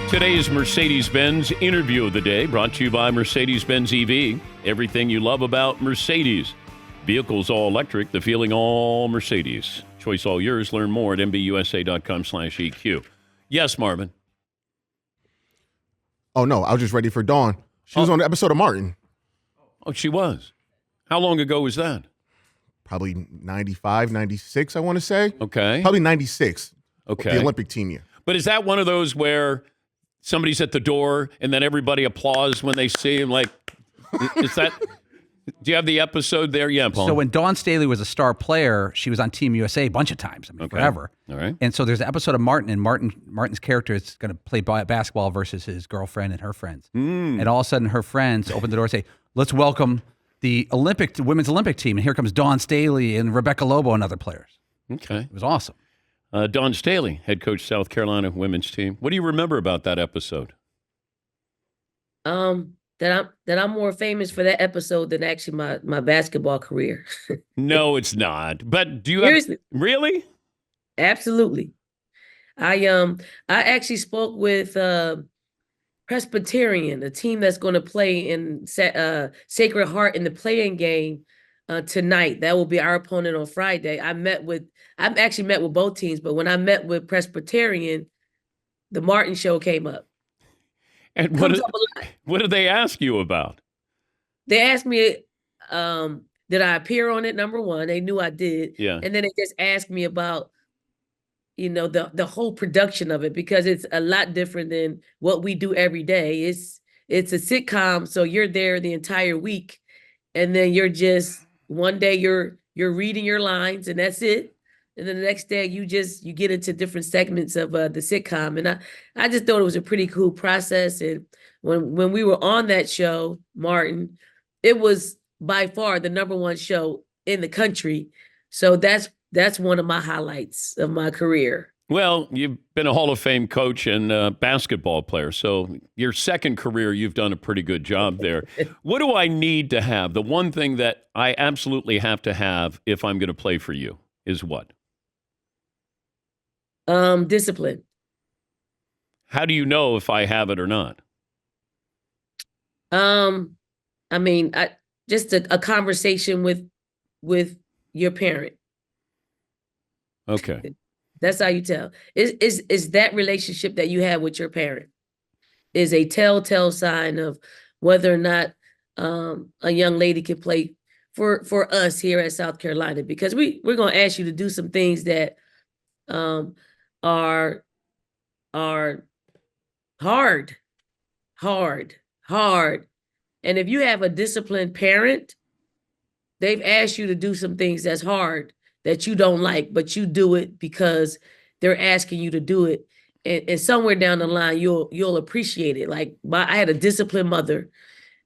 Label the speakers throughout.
Speaker 1: Today's Mercedes-Benz interview of the day brought to you by Mercedes-Benz EV. Everything you love about Mercedes. Vehicles all electric, the feeling all Mercedes. Choice all yours. Learn more at mbusa.com/EQ. Yes, Marvin.
Speaker 2: Oh, no, I was just ready for Dawn. She was on the episode of Martin.
Speaker 1: Oh, she was. How long ago was that?
Speaker 2: Probably 95, 96, I want to say.
Speaker 1: Okay.
Speaker 2: Probably 96.
Speaker 1: Okay.
Speaker 2: The Olympic team year.
Speaker 1: But is that one of those where somebody's at the door and then everybody applauds when they see him? Like, is that... Do you have the episode there? Yeah, Paul.
Speaker 3: So when Dawn Staley was a star player, she was on Team USA a bunch of times. I mean, forever.
Speaker 1: All right.
Speaker 3: And so there's an episode of Martin, and Martin's character is going to play basketball versus his girlfriend and her friends. And all of a sudden, her friends open the door and say, "Let's welcome the women's Olympic team." And here comes Dawn Staley and Rebecca Lobo and other players.
Speaker 1: Okay.
Speaker 3: It was awesome.
Speaker 1: Dawn Staley, head coach, South Carolina women's team. What do you remember about that episode?
Speaker 4: That I'm more famous for that episode than actually my basketball career.
Speaker 1: No, it's not. But do you
Speaker 4: Seriously.
Speaker 1: Really?
Speaker 4: Absolutely. I actually spoke with Presbyterian, a team that's going to play in Sacred Heart in the play-in game tonight. That will be our opponent on Friday. I've actually met with both teams, but when I met with Presbyterian, the Martin show came up.
Speaker 1: And what did they ask you about?
Speaker 4: They asked me, did I appear on it? Number one, they knew I did.
Speaker 1: Yeah.
Speaker 4: And then they just asked me about, the whole production of it, because it's a lot different than what we do every day. It's a sitcom, so you're there the entire week, and then you're just one day you're reading your lines, and that's it. And then the next day you get into different segments of the sitcom. And I just thought it was a pretty cool process. And when we were on that show, Martin, it was by far the number one show in the country. So that's one of my highlights of my career. Well,
Speaker 1: you've been a Hall of Fame coach and basketball player. So your second career, you've done a pretty good job there. What do I need to have? The one thing that I absolutely have to have if I'm going to play for you is what?
Speaker 4: Discipline.
Speaker 1: How do you know if I have it or not?
Speaker 4: Just a conversation with your parent.
Speaker 1: Okay.
Speaker 4: That's how you tell. Is that relationship that you have with your parent is a telltale sign of whether or not a young lady can play for us here at South Carolina, because we're going to ask you to do some things that are hard. And if you have a disciplined parent, they've asked you to do some things that's hard that you don't like, but you do it because they're asking you to do it. And somewhere down the line, you'll appreciate it. Like I had a disciplined mother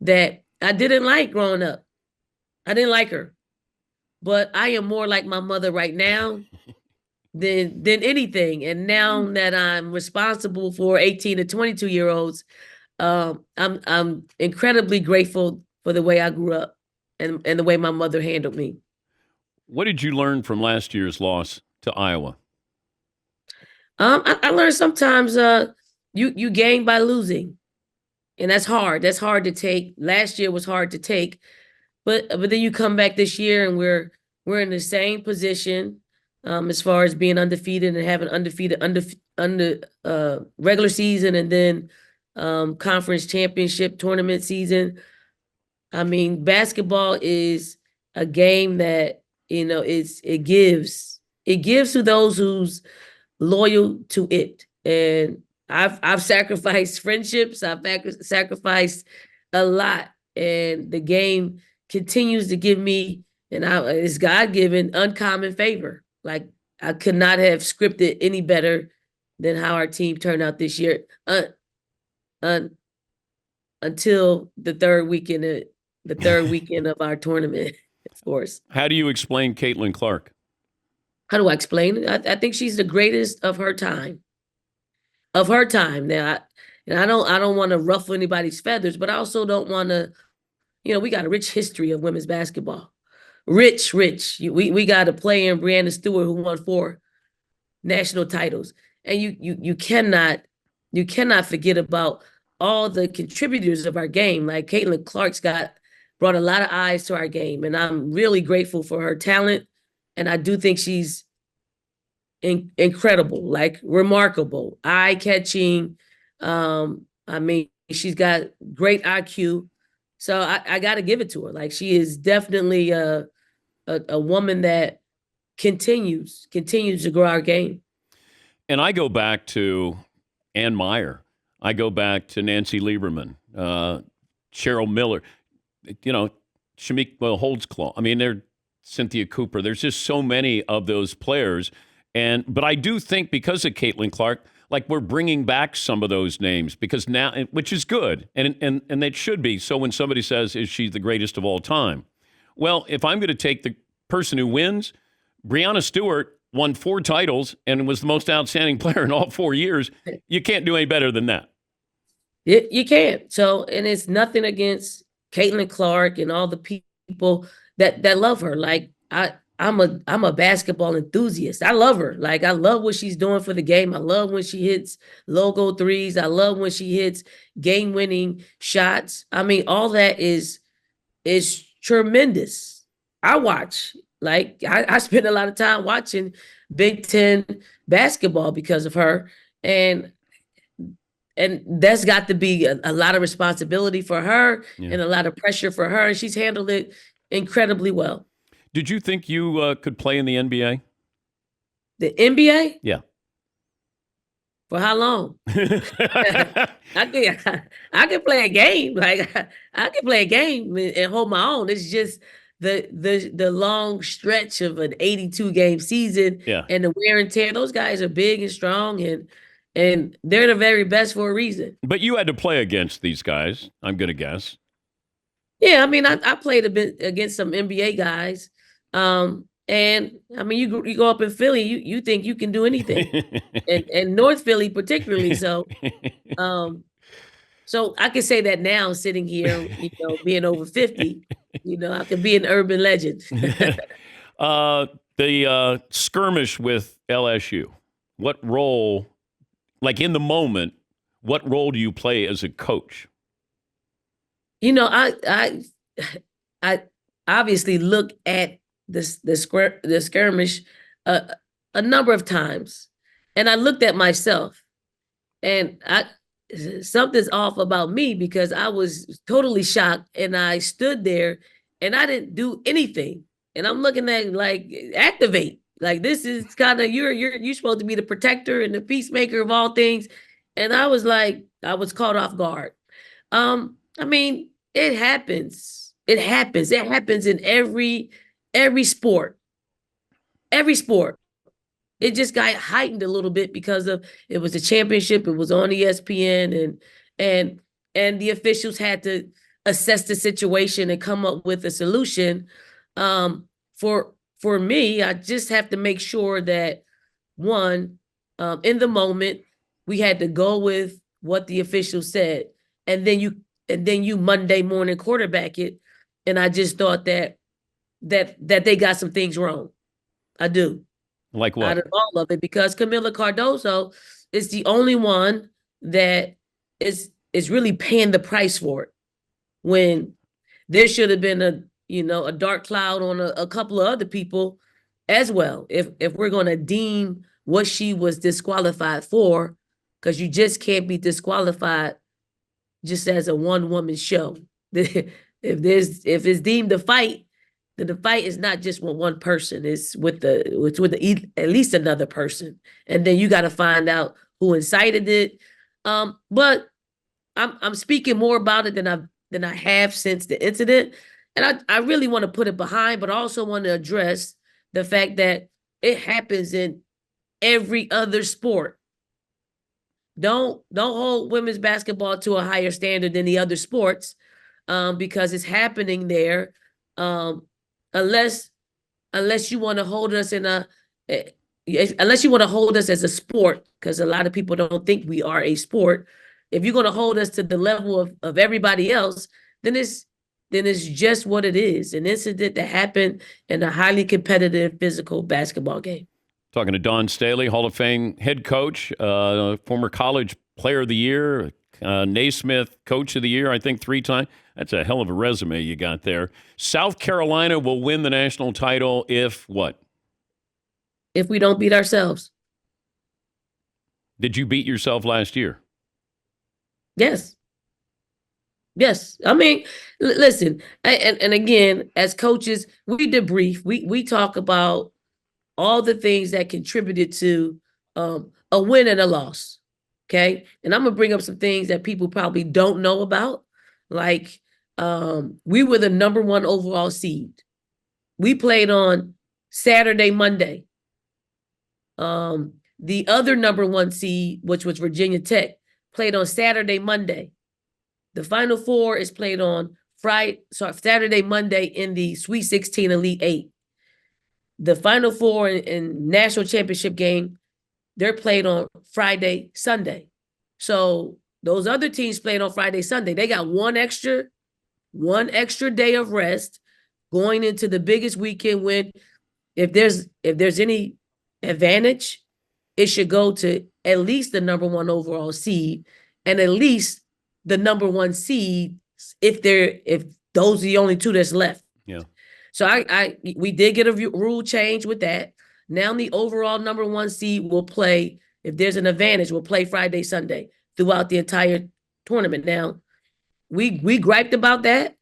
Speaker 4: that I didn't like growing up. I didn't like her, but I am more like my mother right now than anything. And now that I'm responsible for 18 to 22-year-olds, I'm incredibly grateful for the way I grew up and the way my mother handled me.
Speaker 1: What did you learn from last year's loss to Iowa?
Speaker 4: I learned sometimes you gain by losing, and that's hard. That's hard to take. Last year was hard to take, but then you come back this year and we're in the same position. As far as being undefeated and having undefeated regular season and then conference championship tournament season. I mean, basketball is a game that, it gives to those who's loyal to it. And I've sacrificed friendships. I've sacrificed a lot, and the game continues to give me, it's God-given, uncommon favor. Like, I could not have scripted any better than how our team turned out this year until the third weekend of our tournament, of course.
Speaker 1: How do you explain Caitlyn Clark?
Speaker 4: How do I explain it? I think she's the greatest of her time. Now, I don't want to ruffle anybody's feathers, but I also don't want to, we got a rich history of women's basketball. Rich. We got a player in Breanna Stewart who won 4 national titles. And you cannot you cannot forget about all the contributors of our game. Like Caitlyn Clark's brought a lot of eyes to our game, and I'm really grateful for her talent. And I do think she's incredible, like remarkable, eye-catching. I mean, she's got great IQ. So I got to give it to her. Like, she is definitely a woman that continues to grow our game.
Speaker 1: And I go back to Ann Meyer. I go back to Nancy Lieberman, Cheryl Miller, Shamik Holdsclaw. I mean, Cynthia Cooper. There's just so many of those players. But I do think because of Caitlyn Clark, like, we're bringing back some of those names because now, which is good, and it should be. So when somebody says, "Is she the greatest of all time?" Well, if I'm going to take the person who wins, Breanna Stewart won 4 titles and was the most outstanding player in all 4 years. You can't do any better than that.
Speaker 4: You can't. So, and it's nothing against Caitlyn Clark and all the people that love her. Like, I'm a basketball enthusiast. I love her. Like, I love what she's doing for the game. I love when she hits logo threes. I love when she hits game-winning shots. I mean, all that is tremendous. I watch. Like, I spend a lot of time watching Big Ten basketball because of her. And that's got to be a lot of responsibility for her and a lot of pressure for her. And she's handled it incredibly well.
Speaker 1: Did you think you could play in the NBA?
Speaker 4: The NBA?
Speaker 1: Yeah.
Speaker 4: For how long? I could play a game. Like, I could play a game and hold my own. It's just the long stretch of an 82 game season and the wear and tear. Those guys are big and strong, and they're the very best for a reason.
Speaker 1: But you had to play against these guys, I'm going to guess. Yeah,
Speaker 4: I mean, I played a bit against some NBA guys. And I mean, you go up in Philly, you think you can do anything, and North Philly particularly. So, so I can say that now, sitting here, being over 50, I could be an urban legend.
Speaker 1: The skirmish with LSU. What role, like in the moment, what role do you play as a coach?
Speaker 4: I obviously look at the skirmish a number of times, and I looked at myself, and something's off about me because I was totally shocked, and I stood there and I didn't do anything, and I'm looking at, like, activate, like, this is kind of you're supposed to be the protector and the peacemaker of all things, and I was caught off guard. I mean, it happens. It happens in every sport. Every sport. It just got heightened a little bit because it was a championship. It was on ESPN, and the officials had to assess the situation and come up with a solution. For me, I just have to make sure that, one, in the moment, we had to go with what the official said, and then you Monday morning quarterback it. And I just thought that they got some things wrong. I do.
Speaker 1: Like what?
Speaker 4: Out of all of it, because Camila Cardoso is the only one that is really paying the price for it, when there should have been a dark cloud on a couple of other people as well. If we're going to deem what she was disqualified for, because you just can't be disqualified just as a one-woman show. If it's deemed a fight, then the fight is not just with one person. It's with at least another person, and then you got to find out who incited it. But I'm speaking more about it than I have since the incident, and I really want to put it behind, but I also want to address the fact that it happens in every other sport. Don't hold women's basketball to a higher standard than the other sports, because it's happening there. Unless you want to hold us unless you want to hold us as a sport, because a lot of people don't think we are a sport. If you're going to hold us to the level of everybody else, then it's just what it is, an incident that happened in a highly competitive physical basketball game.
Speaker 1: Talking to Dawn Staley, Hall of Fame head coach, former college player of the year, Naismith coach of the year, I think 3 times. That's a hell of a resume you got there. South Carolina will win the national title if what?
Speaker 4: If we don't beat ourselves.
Speaker 1: Did you beat yourself last year?
Speaker 4: Yes. Yes. I mean, listen, and again, as coaches, we debrief. We talk about all the things that contributed to a win and a loss. Okay. And I'm going to bring up some things that people probably don't know about. Like, we were the number 1 overall seed. We played on Saturday, Monday. The other number 1 seed, which was Virginia Tech, played on Saturday, Monday. The Final Four is played on Saturday, Monday in the Sweet 16 Elite 8. The Final Four and National Championship game, they're played on Friday, Sunday. So those other teams played on Friday, Sunday. They got one extra day of rest going into the biggest weekend when if there's any advantage, it should go to at least the number 1 overall seed and at least the number 1 seed if those are the only 2 that's left.
Speaker 1: Yeah.
Speaker 4: So we did get a rule change with that. Now the overall number 1 seed will play, if there's an advantage, will play Friday, Sunday throughout the entire tournament. Now, we griped about that,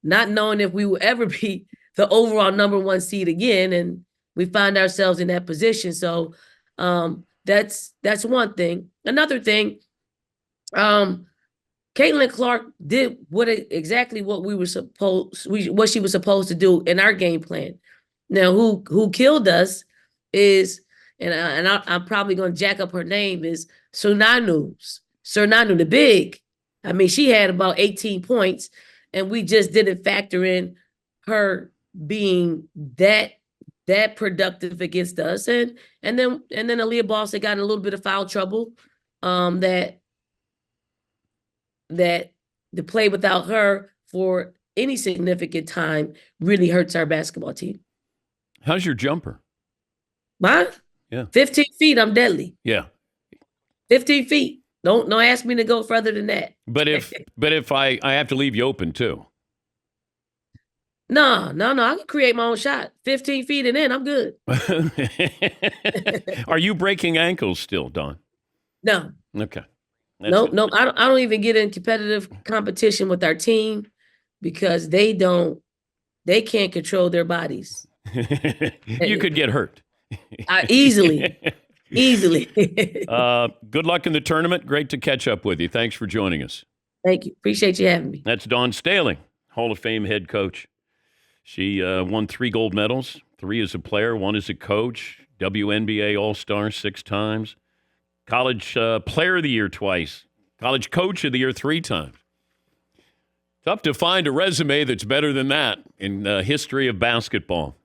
Speaker 4: not knowing if we will ever be the overall number 1 seed again, and we find ourselves in that position. So that's one thing. Another thing, Caitlyn Clark did exactly what what she was supposed to do in our game plan. Now, who killed us is, and I'm probably going to jack up her name, is Sernanu, the big. I mean, she had about 18 points, and we just didn't factor in her being that productive against us. And then Aaliyah Boston got in a little bit of foul trouble. That the play without her for any significant time really hurts our basketball team.
Speaker 1: How's your jumper?
Speaker 4: Mine?
Speaker 1: Yeah.
Speaker 4: 15 feet, I'm deadly.
Speaker 1: Yeah.
Speaker 4: 15 feet. Don't ask me to go further than that.
Speaker 1: But if I have to leave you open too.
Speaker 4: No. I can create my own shot. 15 feet and in, I'm good.
Speaker 1: Are you breaking ankles still, Dawn?
Speaker 4: No.
Speaker 1: Okay.
Speaker 4: No. I don't even get in competitive competition with our team because they can't control their bodies.
Speaker 1: You could get hurt.
Speaker 4: Easily.
Speaker 1: Good luck in the tournament. Great to catch up with you. Thanks for joining us.
Speaker 4: Thank you. Appreciate you having me.
Speaker 1: That's Dawn Staley, Hall of Fame head coach. She won 3 gold medals, 3 as a player, 1 as a coach, WNBA All-Star 6 times, college player of the year twice, college coach of the year 3 times. Tough to find a resume that's better than that in the history of basketball.